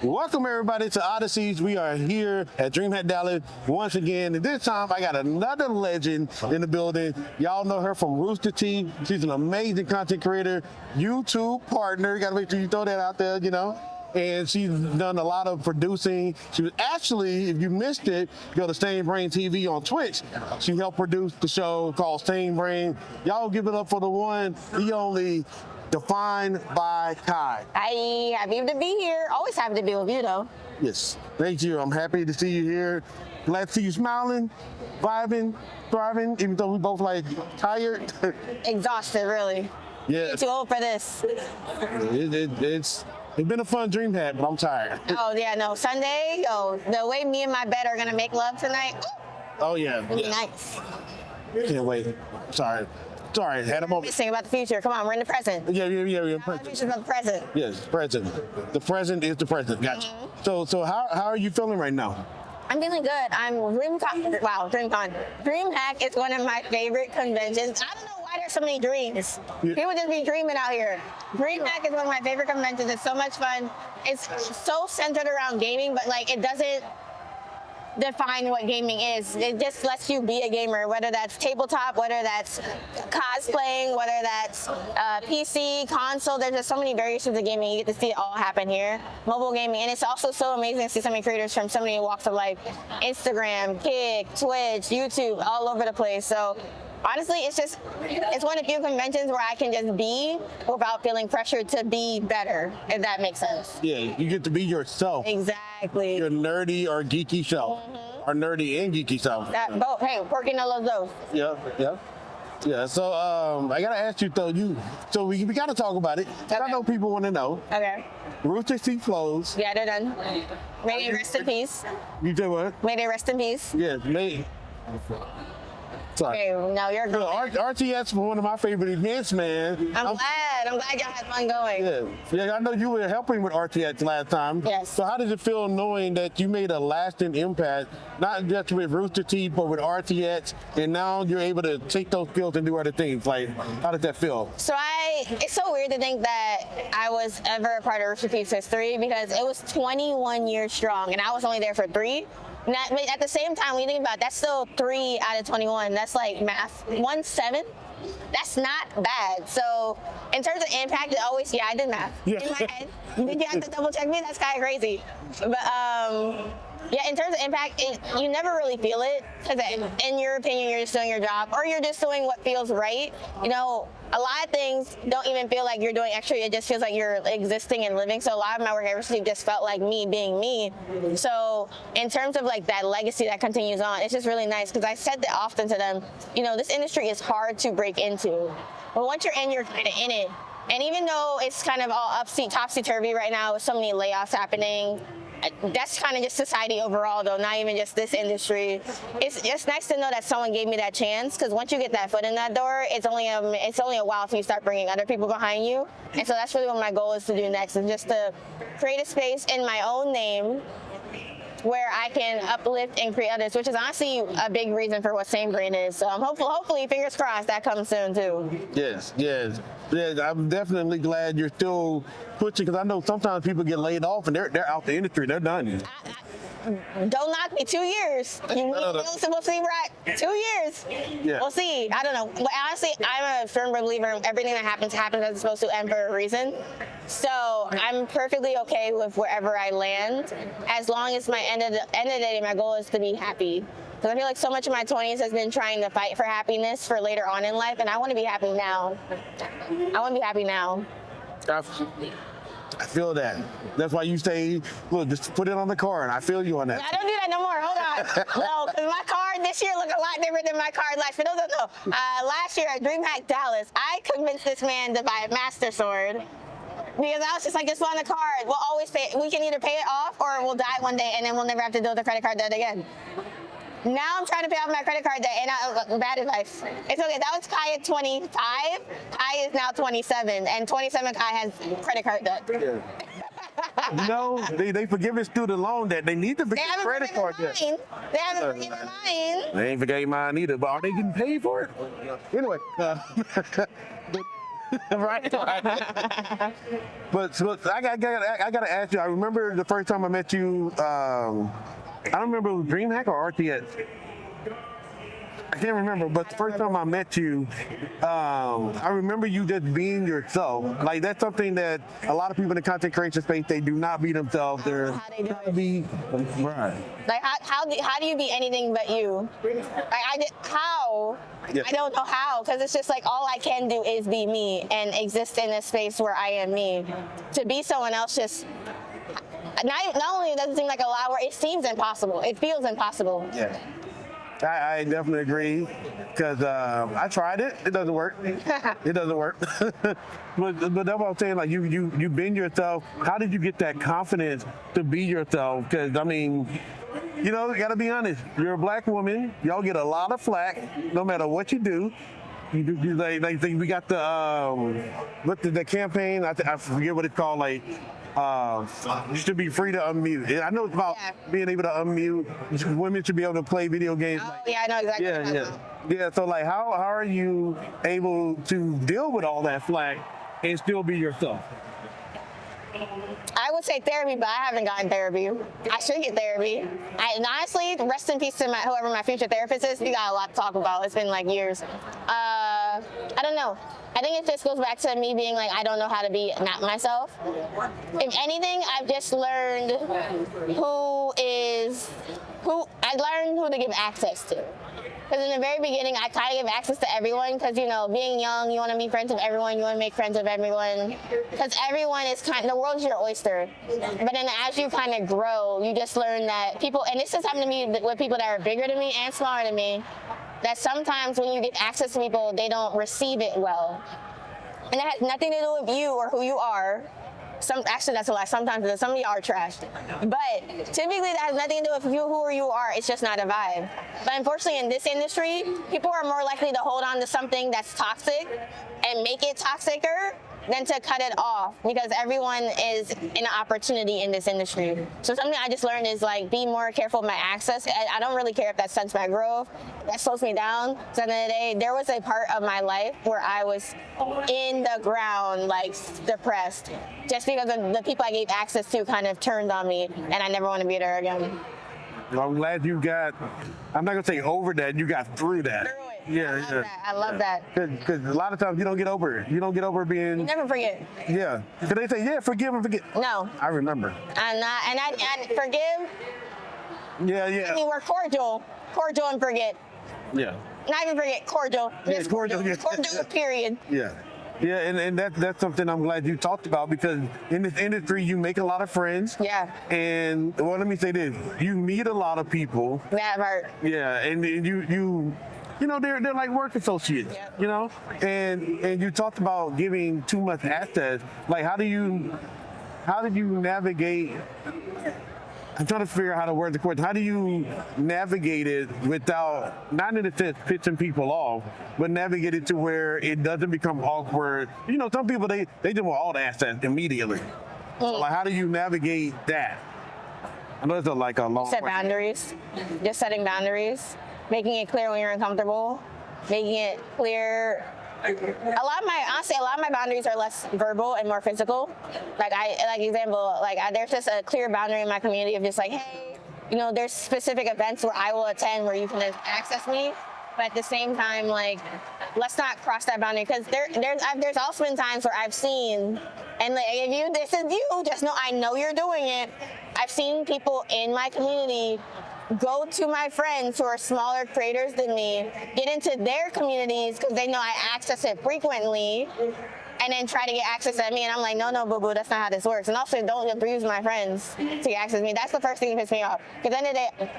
Welcome everybody to Odysseys. We are here at DreamHack Dallas once again, and this time I got another legend in the building. Y'all know her from Rooster Teeth. She's an amazing content creator, YouTube partner. You gotta make sure you throw that out there, you know. And she's done a lot of producing. She was actually, if you missed it, go to Stain Brain TV on Twitch. She helped produce the show called Stain Brain. Y'all give it up for the one, the only, Defined by Kai. Hi, happy to be here. Always happy to be with you, though. Yes, thank you. I'm happy to see you here. Glad to see you smiling, vibing, thriving, even though we both like tired. Exhausted, really. Yeah. You're too old for this. It's been a fun dream hat, but I'm tired. Oh, yeah, no. Sunday, the way me and my bed are going to make love tonight. Oh, yeah. It'll be nice. Can't wait. Sorry, had a moment. Think about the future. Come on, we're in the present. Yeah. The future's about the present. Yes, present. The present is the present. Gotcha. So how are you feeling right now? I'm feeling good. I'm DreamCon. Wow, DreamCon. DreamHack is one of my favorite conventions. I don't know why there's so many dreams. Yeah. People just be dreaming out here. DreamHack is one of my favorite conventions. It's so much fun. It's so centered around gaming, but like it doesn't define what gaming is. It just lets you be a gamer, whether that's tabletop, whether that's cosplaying, whether that's PC, console. There's just so many variations of gaming. You get to see it all happen here. Mobile gaming, and it's also so amazing to see so many creators from so many walks of life. Instagram, Kick, Twitch, YouTube, all over the place. So honestly, it's one of the few conventions where I can just be without feeling pressured to be better, if that makes sense. Yeah, you get to be yourself. Exactly. Your nerdy or geeky self. Or nerdy and geeky self. That both. Hey, working all of those. Yeah. So I gotta ask you though. So we gotta talk about it. Okay. I know people want to know. Okay. Rooster Teeth flows. Yeah, they're done. May they rest in peace. You did what? May they rest in peace. Yes, Sorry. Okay, no, you're good. RTS was one of my favorite events, man. I'm glad y'all had fun going. Yeah, I know you were helping with RTS last time. Yes. So how did it feel knowing that you made a lasting impact, not just with Rooster Teeth, but with RTS, and now you're able to take those skills and do other things? Like, how did that feel? So it's so weird to think that I was ever a part of Rooster Teeth's history because it was 21 years strong, and I was only there for 3. At the same time, when you think about it, that's still 3 out of 21. That's like math. 1/7. That's not bad. So in terms of impact, I did math. Yeah. In my head. Did you have to double check me? That's kind of crazy. But in terms of impact, you never really feel it because in your opinion, you're just doing your job or you're just doing what feels right. You know, a lot of things don't even feel like you're doing extra. It just feels like you're existing and living. So a lot of my work at Rooster Teeth just felt like me being me. So in terms of like that legacy that continues on, it's just really nice because I said that often to them, you know, this industry is hard to break into. But once you're in, you're kind of in it. And even though it's kind of all topsy-turvy right now with so many layoffs happening, that's kind of just society overall, though, not even just this industry. It's nice to know that someone gave me that chance, because once you get that foot in that door, it's only a while until you start bringing other people behind you. And so that's really what my goal is to do next, is just to create a space in my own name where I can uplift and create others, which is honestly a big reason for what Stain Brain is. So hopefully, fingers crossed, that comes soon too. Yes. I'm definitely glad you're still pushing, because I know sometimes people get laid off and they're out the industry, they're done. Don't knock me. 2 years. We'll see, right? 2 years. Yeah. We'll see. I don't know. But honestly, I'm a firm believer in everything that happens as it's supposed to end for a reason. So I'm perfectly okay with wherever I land, as long as my end of the day, my goal is to be happy. Because I feel like so much of my 20s has been trying to fight for happiness for later on in life, and I want to be happy now. I feel that. That's why you say, look, just put it on the car, and I feel you on that. I don't do that no more. Hold on. No, because my card this year looked a lot different than my card last year. For those that don't know, last year at DreamHack Dallas, I convinced this man to buy a Master Sword. Because I was just like, just on the card. We'll always pay. We can either pay it off or we'll die one day, and then we'll never have to deal with the credit card debt again. Now I'm trying to pay off my credit card debt, and bad advice. It's okay. That was Kai at 25. Kai is now 27, and 27 Kai has credit card debt. Yeah. No, they forgive a student loan debt. They need to forgive credit card debt. They haven't forgiven mine. They ain't forgave mine either, but are they getting paid for it? Anyway, right? But I gotta ask you. I remember the first time I met you. I don't remember if it was DreamHack or RTS. I can't remember, but the first time I met you, I remember you just being yourself. Like that's something that a lot of people in the content creation space, they do not be themselves. They're How they do it. be right. Like how do you be anything but you? Like how? Yeah. I don't know how, because it's just like all I can do is be me and exist in a space where I am me. To be someone else just not only does it seem like a lot, where it seems impossible. It feels impossible. Yeah. I definitely agree, because I tried it. It doesn't work. It doesn't work. but that's what I'm saying. Like you've been yourself. How did you get that confidence to be yourself? Because I mean, you know, you gotta be honest. You're a black woman. Y'all get a lot of flack, no matter what you do. You do like we got the campaign. I forget what it's called. Like. You should be free to unmute. I know it's about being able to unmute. Women should be able to play video games. Oh, yeah, I know exactly what you're talking about. Yeah. So like, how are you able to deal with all that flack and still be yourself? I would say therapy, but I haven't gotten therapy. I should get therapy. And honestly, rest in peace to whoever my future therapist is. We got a lot to talk about. It's been like years. I don't know. I think it just goes back to me being like, I don't know how to be not myself. If anything, I've just learned who to give access to. Because in the very beginning, I try to give access to everyone because, you know, being young, you want to be friends with everyone, you want to make friends with everyone. Because everyone is the world's your oyster. But then as you kind of grow, you just learn that people, and this has happened to me with people that are bigger than me and smaller than me, that sometimes when you get access to people, they don't receive it well. And that has nothing to do with you or who you are. Actually, that's a lie. Sometimes some of you are trash. But typically, that has nothing to do with who you are. It's just not a vibe. But unfortunately, in this industry, people are more likely to hold on to something that's toxic and make it toxicer than to cut it off, because everyone is an opportunity in this industry. So something I just learned is like, be more careful with my access. I don't really care if that stunts my growth, that slows me down. So at the end of the day, there was a part of my life where I was in the ground, like depressed, just because of the people I gave access to kind of turned on me, and I never want to be there again. Well, I'm glad you got, I'm not gonna say over that, you got through that. Through it. Yeah, I love that. Because a lot of times you don't get over it. You don't get over being. You never forget. Yeah. Because they say, yeah, forgive and forget. No. I remember. I'm not, and I forgive. Yeah. I mean, we're cordial and forget. Yeah. Not even forget, cordial. Yeah, cordial, yeah. Cordial, period. Yeah. Yeah, and that's something I'm glad you talked about, because in this industry you make a lot of friends. Yeah. And well, let me say this: you meet a lot of people. That hurt. Yeah, and you know, they're like work associates. Yep. You know, and you talked about giving too much access. Like, how did you navigate? I'm trying to figure out how to word the question. How do you navigate it without, not in a sense pissing people off, but navigate it to where it doesn't become awkward? You know, some people, they just want all the access immediately. So, like, how do you navigate that? I know it's a long Set question. boundaries. Just setting boundaries. Making it clear when you're uncomfortable. Making it clear. A lot of my boundaries are less verbal and more physical. There's just a clear boundary in my community of just like, hey, you know, there's specific events where I will attend where you can access me. But at the same time, like, let's not cross that boundary, because there's also been times where I've seen, and like, if this is you, just know I know you're doing it. I've seen people in my community go to my friends who are smaller creators than me, get into their communities because they know I access it frequently, and then try to get access to me. And I'm like, no, boo-boo, that's not how this works. And also, don't abuse my friends to get access to me. That's the first thing that pisses me off. Because at the end of the day,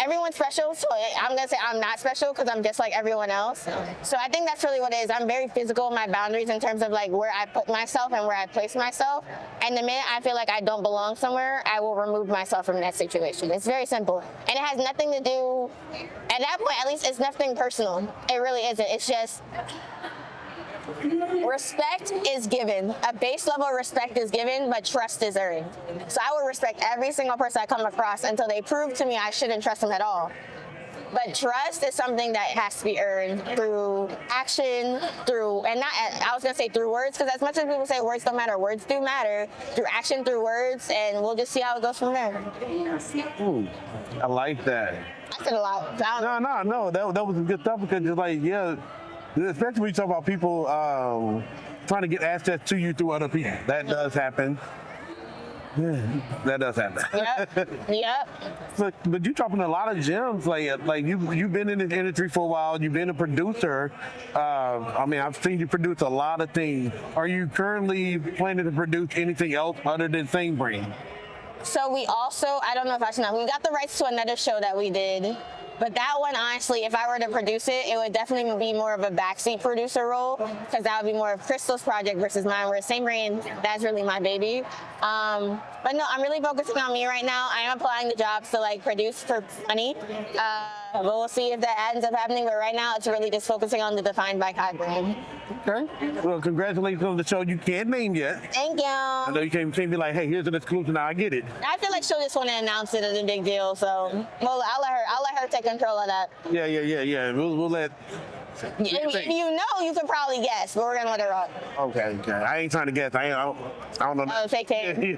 everyone's special, so I'm gonna say I'm not special because I'm just like everyone else. So I think that's really what it is. I'm very physical in my boundaries in terms of like where I put myself and where I place myself. And the minute I feel like I don't belong somewhere, I will remove myself from that situation. It's very simple. And it has nothing to do, at that point at least, it's nothing personal. It really isn't. It's just, respect is given. A base level of respect is given, but trust is earned. So I would respect every single person I come across until they prove to me I shouldn't trust them at all. But trust is something that has to be earned through action, and not, I was gonna say through words, because as much as people say words don't matter, words do matter, through action, through words, and we'll just see how it goes from there. Ooh, I like that. I said a lot. No, that was good stuff, because it's like, yeah, especially when you talk about people trying to get access to you through other people. That does happen. Yeah, that does happen. Yep. But you dropping a lot of gems. Like you've been in this industry for a while. You've been a producer. I mean, I've seen you produce a lot of things. Are you currently planning to produce anything else other than Same Brain? So we also, I don't know if I should know, we got the rights to another show that we did. But that one, honestly, if I were to produce it, it would definitely be more of a backseat producer role, because that would be more of Crystal's project versus mine, where Same Brain, that's really my baby. But no, I'm really focusing on me right now. I am applying to jobs to like produce for money. But we'll see if that ends up happening. But right now, it's really just focusing on the DefinedByKy brand. Okay. Well, congratulations on the show you can't name yet. Thank you. I know you can't be like, hey, here's an exclusive. Now I get it. I feel like she'll just want to announce it as a big deal. So, well, I'll let her take control of that. Yeah. We'll let. If you know, you could probably guess, but we're gonna let her rock. Okay. I ain't trying to guess. I don't know. Oh, fake fan.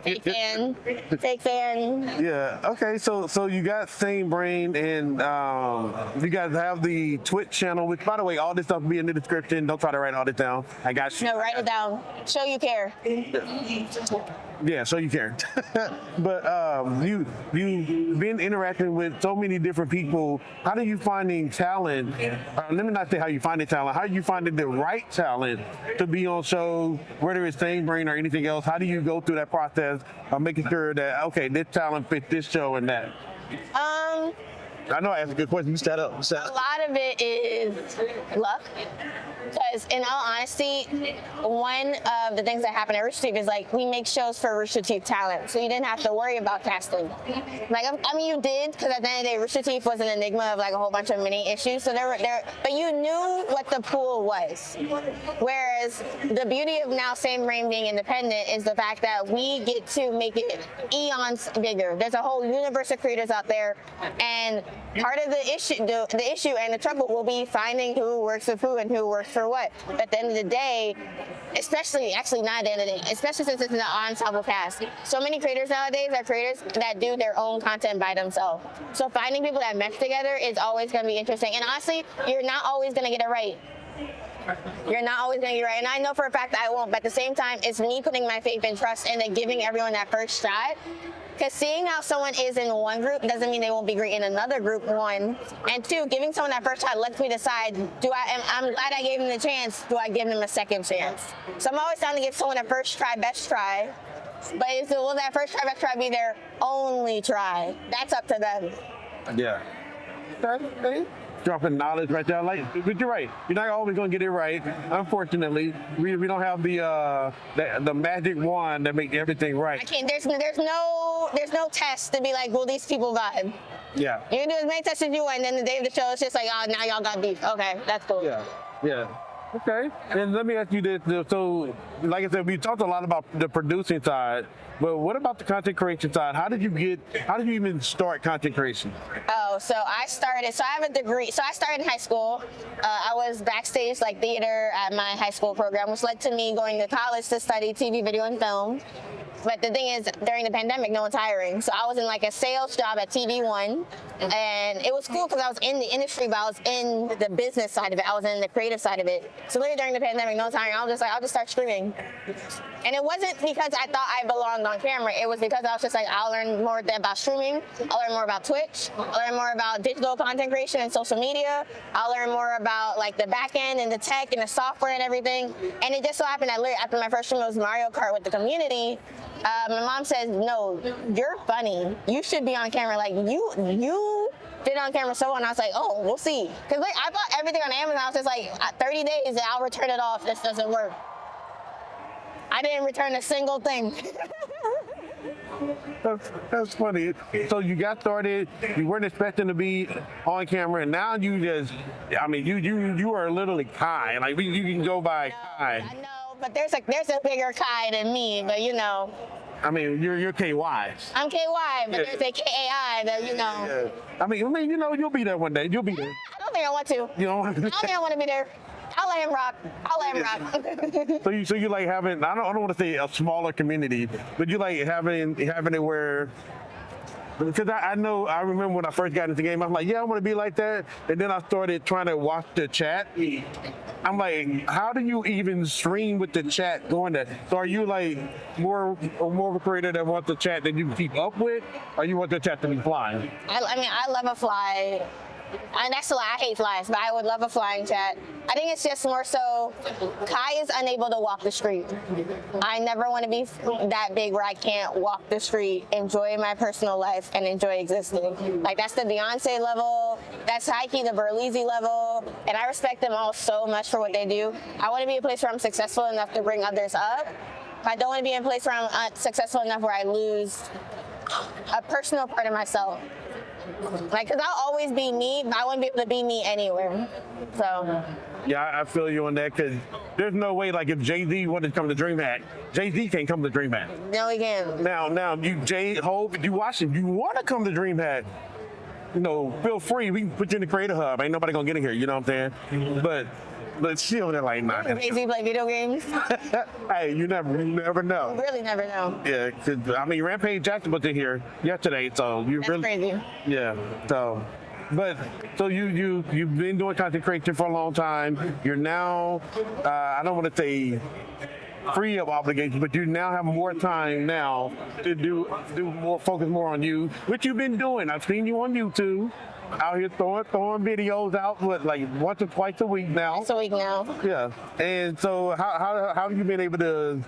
Fake fan. Yeah. Okay. So you got Same Brain, and you guys have the Twitch channel. Which, by the way, all this stuff will be in the description. Don't try to write all this down. I got you. No, write it down. Show you care. Yeah, so you care. But you've been interacting with so many different people. How do you finding talent? Let me not say how you finding talent. How are you finding the right talent to be on shows, whether it's Same Brain or anything else? How do you go through that process of making sure that, okay, this talent fits this show and that? I know I asked a good question. You sat up. A lot of it is luck. Because in all honesty, one of the things that happened at Rooster Teeth is like we make shows for Rooster Teeth talent, so you didn't have to worry about casting. Like I mean, you did, because at the end of the day, Rooster Teeth was an enigma of like a whole bunch of mini issues. So but you knew what the pool was. Whereas the beauty of now Same Brain being independent is the fact that we get to make it eons bigger. There's a whole universe of creators out there, and part of the issue and the trouble will be finding who works with who and who works for what. But at the end of the day, especially not at the end of the day, especially since it's an ensemble cast, so many creators nowadays are creators that do their own content by themselves. So finding people that mesh together is always going to be interesting. And honestly, you're not always going to get it right. You're not always going to get it right. And I know for a fact that I won't. But at the same time, it's me putting my faith and trust and then giving everyone that first shot. Because seeing how someone is in one group doesn't mean they won't be great in another group, one. And two, giving someone that first shot lets me decide, I'm glad I gave them the chance, do I give them a second chance? So I'm always trying to give someone a first try, best try. But will that first try, best try be their only try? That's up to them. Yeah. Okay. Dropping knowledge right there. But you're right. You're not always going to get it right. Unfortunately, we don't have the magic wand that makes everything right. I can't. There's no test to be like, will these people vibe? Yeah. You can do as many tests as you want, and then the day of the show, it's just like, oh, now y'all got beef. Okay, that's cool. Yeah. Okay. And let me ask you this. So, like I said, we talked a lot about the producing side, but what about the content creation side? How did you even start content creation? Oh, so I have a degree. So I started in high school. I was backstage, like theater at my high school program, which led to me going to college to study TV, video, and film. But the thing is, during the pandemic, no one's hiring. So I was in like a sales job at TV One, and it was cool because I was in the industry, but I was in the business side of it. I was in the creative side of it. So literally during the pandemic, no one's hiring. I was just like, I'll just start streaming. And it wasn't because I thought I belonged on camera. It was because I was just like, I'll learn more about streaming. I'll learn more about Twitch. I'll learn more about digital content creation and social media. I'll learn more about like the back end and the tech and the software and everything. And it just so happened that after my first stream was Mario Kart with the community, my mom says, no, you're funny. You should be on camera. Like you did on camera so well. And I was like, oh, we'll see. Because like, I bought everything on Amazon. I was just like, 30 days and I'll return it off. This doesn't work. I didn't return a single thing. That's funny. So you got started, you weren't expecting to be on camera, and now you are literally Kai. Like you can go by Kai. I know, but there's a bigger Kai than me, but you know. I mean, you're KY. I'm KY, but there's a KAI that, you know. Yeah. I mean, you know, you'll be there one day. You'll be there. I don't think I want to. You know. I don't think I want to be there. I'll let him rock. I'll let him rock. So you like having, I don't want to say a smaller community, but you like having it where, because I remember when I first got into the game, I'm like, yeah, I want to be like that. And then I started trying to watch the chat. I'm like, how do you even stream with the chat going there? So are you like more of a creator that wants the chat that you keep up with, or you want the chat to be flying? I mean, I love a fly. And that's a lie. I hate flies, but I would love a flying chat. I think it's just more so Kai is unable to walk the street. I never want to be that big where I can't walk the street, enjoy my personal life, and enjoy existing. Like, that's the Beyonce level, that's high-key the Berleezy level, and I respect them all so much for what they do. I want to be a place where I'm successful enough to bring others up. I don't want to be in a place where I'm successful enough where I lose a personal part of myself. Like, because I'll always be me, but I wouldn't be able to be me anywhere. So. Yeah, I feel you on that, because there's no way, like, if Jay-Z wanted to come to DreamHack, Jay-Z can't come to DreamHack. No, he can't. Now, you, J-Hope, if you watch it, you want to come to DreamHack, you know, feel free. We can put you in the Creator Hub. Ain't nobody going to get in here, you know what I'm saying? But still, they're like, nah. Jay-Z play video games? Hey, you never know. You really never know. Yeah, 'cause, I mean, Rampage Jackson was in here yesterday, so That's crazy. Yeah, so. But so you've been doing content creation for a long time. You're now, I don't want to say free of obligations, but you now have more time now to do more, focus more on you, which you've been doing. I've seen you on YouTube, out here throwing videos out, like once or twice a week now. Twice a week now. Yeah, and so how have you been able to,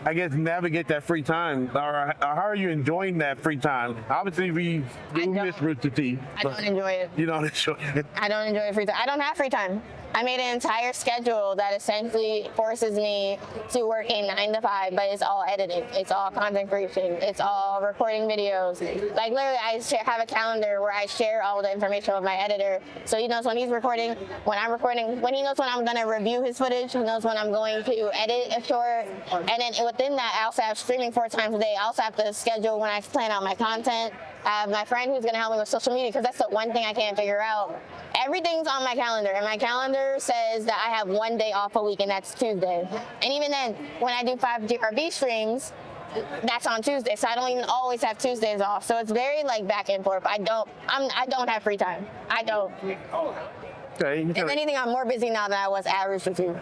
I guess, navigate that free time, or how are you enjoying that free time? Obviously, we do miss Rooster Teeth. I don't enjoy it. You don't enjoy it? I don't enjoy free time. I don't have free time. I made an entire schedule that essentially forces me to work a 9 to 5, but it's all editing. It's all content creation. It's all recording videos. Like, literally, I have a calendar where I share all the information with my editor, so he knows when he's recording, when I'm recording, when he knows when I'm going to review his footage, he knows when I'm going to edit a short, and then within that, I also have streaming 4 times a day. I also have to schedule when I plan out my content. I have my friend who's going to help me with social media, because that's the one thing I can't figure out. Everything's on my calendar, and my calendar says that I have 1 day off a week, and that's Tuesday. And even then, when I do 5 GRB streams, that's on Tuesday, so I don't even always have Tuesdays off. So it's very like back and forth. I don't have free time. I don't. Okay. If anything, I'm more busy now than I was at Rooster Teeth.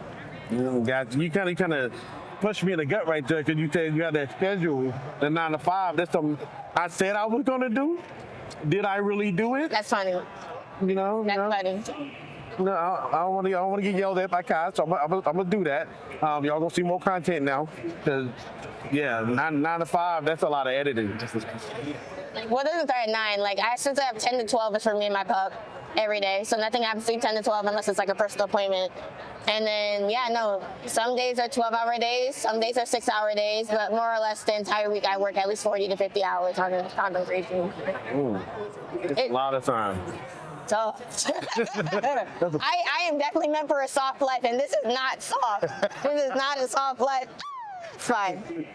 You kind of pushed me in the gut right there, because you said you had that schedule, the 9 to 5. That's something I said I was going to do. Did I really do it? That's funny. You know? That's funny. No, I don't want to get yelled at by Kai, so I'm gonna do that. Y'all gonna see more content now, cause yeah, 9 to 5. That's a lot of editing. Well, it doesn't start at 9. Like, I since I have 10 to 12 is for me and my pup every day. So nothing happens between 10 to 12 unless it's like a personal appointment. And then, yeah, no, some days are 12-hour days, some days are 6-hour days, but more or less the entire week I work at least 40 to 50 hours on content creation. It's a lot of time. So I am definitely meant for a soft life, and this is not soft. This is not a soft life. It's fine.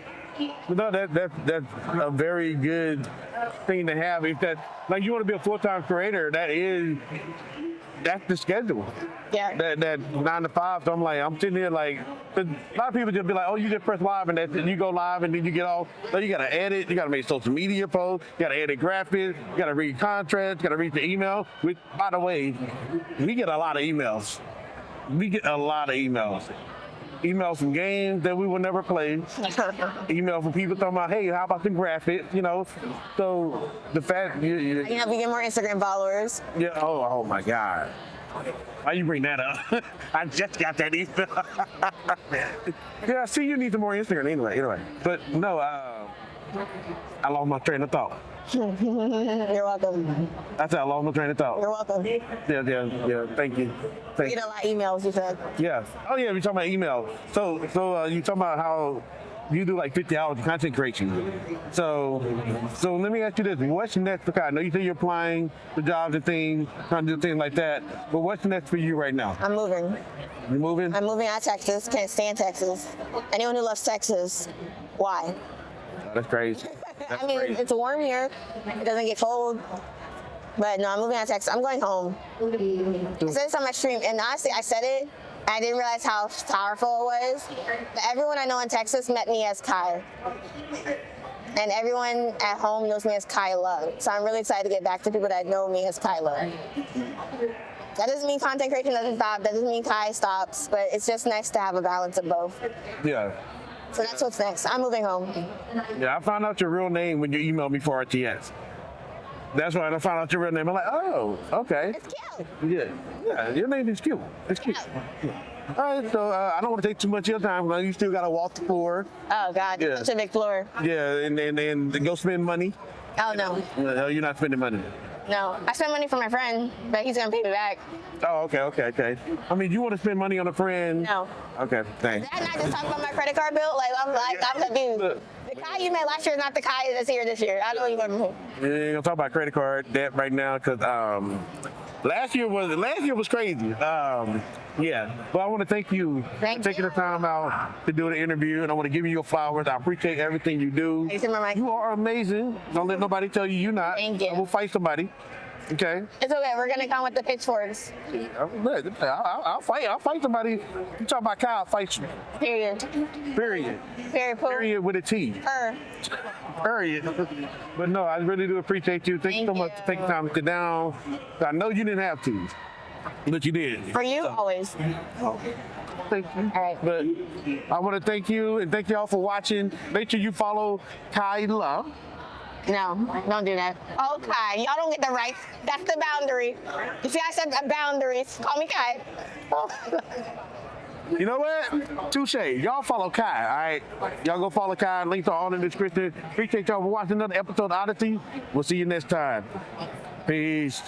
No, that's a very good thing to have. If that, like, you want to be a full-time creator, that's the schedule. Yeah. That 9 to 5. So I'm sitting here like, a lot of people just be like, oh, you just press live and that's it. You go live and then you get off. So you gotta edit, you gotta make social media posts, you gotta edit graphics, you gotta read contracts, you gotta read the email. Which, by the way, we get a lot of emails. Emails from games that we will never play. Email from people talking about, hey, how about the graphics? You know, so the fact I can help you get more Instagram followers. Yeah. Oh my God. Why you bring that up? I just got that email. Yeah, I see you need some more Instagram anyway. But no, I lost my train of thought. You're welcome. I said I lost my train of thought. You're welcome. Yeah. Thank you. You get a lot of emails, you said. Yeah. Oh yeah, we're talking about email. So you talking about how you do like 50 hours of content creation. So let me ask you this: what's next for Kai? I know you say you're applying for jobs and things, trying to do things like that. But what's next for you right now? I'm moving. You moving? I'm moving out of Texas. Can't stand Texas. Anyone who loves Texas, why? That's crazy. That's I mean, crazy. it's warm here. It doesn't get cold. But no, I'm moving out of Texas. I'm going home. I said this on my stream, and honestly, I said it. I didn't realize how powerful it was. But everyone I know in Texas met me as Kai. And everyone at home knows me as Kyla. So I'm really excited to get back to people that know me as Kyla. That doesn't mean content creation doesn't stop. That doesn't mean Kai stops. But it's just nice to have a balance of both. Yeah. So that's what's next. I'm moving home. Yeah, I found out your real name when you emailed me for RTS. That's when I found out your real name. I'm like, oh, okay. It's cute. Yeah, your name is cute. It's cute. All right, so I don't want to take too much of your time. You still got to walk the floor. Oh, God. Yeah. Such a big floor. Yeah, and go spend money. Oh, no. No, you're not spending money. No. I spent money for my friend, but he's going to pay me back. Oh, okay. I mean, you want to spend money on a friend? No. Okay, thanks. Did I not just talk about my credit card bill? I'm confused. Look. The Kai you met last year is not the Kai that's here this year. I don't even know. We ain't gonna talk about credit card debt right now because last year was crazy. Yeah, but I want to thank you for taking the time out to do the interview, and I want to give you your flowers. I appreciate everything you do. Thanks, Mike. You are amazing. Don't let nobody tell you you're not. Thank you. We'll fight somebody. Okay. It's okay. We're gonna come with the pitchforks. I'll fight somebody. You talk about Kyle, I'll fight you. Period. Period. Period. With a T. Period. But no, I really do appreciate you. Thank you so much for taking time to sit down. I know you didn't have to, but you did. For you, always. Thank you. All right. But I want to thank you and thank y'all for watching. Make sure you follow Kyla. No, don't do that. Oh, Kai. Y'all don't get the right. That's the boundary. You see, I said boundaries. Call me Kai. You know what? Touche. Y'all follow Kai, all right? Y'all go follow Kai. Links are all in the description. Appreciate y'all for watching another episode of Odyssey. We'll see you next time. Peace.